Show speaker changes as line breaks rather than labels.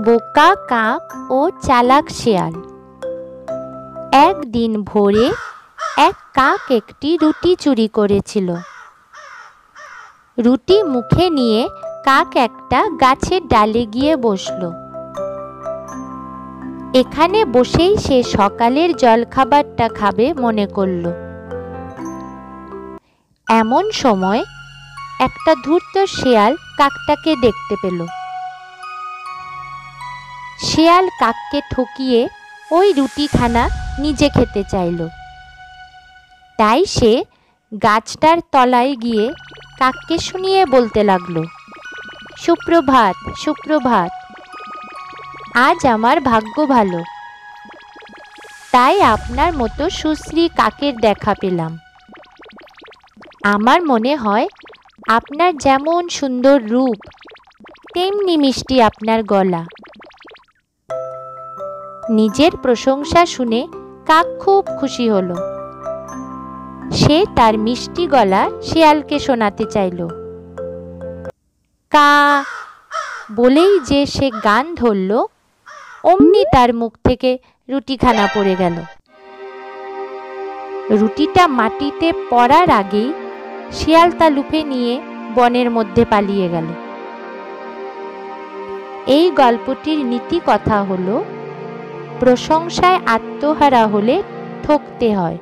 বোকা কাক ও চালাক শেয়াল। একদিন ভোরে এক কাক একটি রুটি চুরি করেছিল। রুটি মুখে নিয়ে কাক একটা গাছের ডালে গিয়ে বসল। এখানে বসেই সে সকালের জলখাবারটা খাবে মনে করল। এমন সময় একটা ধূর্ত শেয়াল কাকটাকে দেখতে পেল। শেয়াল কাককে ঠকিয়ে ওই রুটিখানা নিজে খেতে চাইল। তাই সে গাছটার তলায় গিয়ে কাককে শুনিয়ে বলতে লাগলো, সুপ্রভাত সুপ্রভাত, আজ আমার ভাগ্য ভালো, তাই আপনার মতো সুশ্রী কাকের দেখা পেলাম। আমার মনে হয় আপনার যেমন সুন্দর রূপ তেমনি মিষ্টি আপনার গলা। নিজের প্রশংসা শুনে কাক খুব খুশি হলো। সে তার মিষ্টি গলা শেয়ালকে শোনাতে চাইল। কা বলেই যে সে গান ধরল, অমনি তার মুখ থেকে রুটিখানা পড়ে গেল। রুটিটা মাটিতে পড়ার আগেই শিয়াল তা লুফে নিয়ে বনের মধ্যে পালিয়ে গেল। এই গল্পটির নীতি কথা হলো, প্রশংসায় আত্মহারা হলে ঠকতে হয়।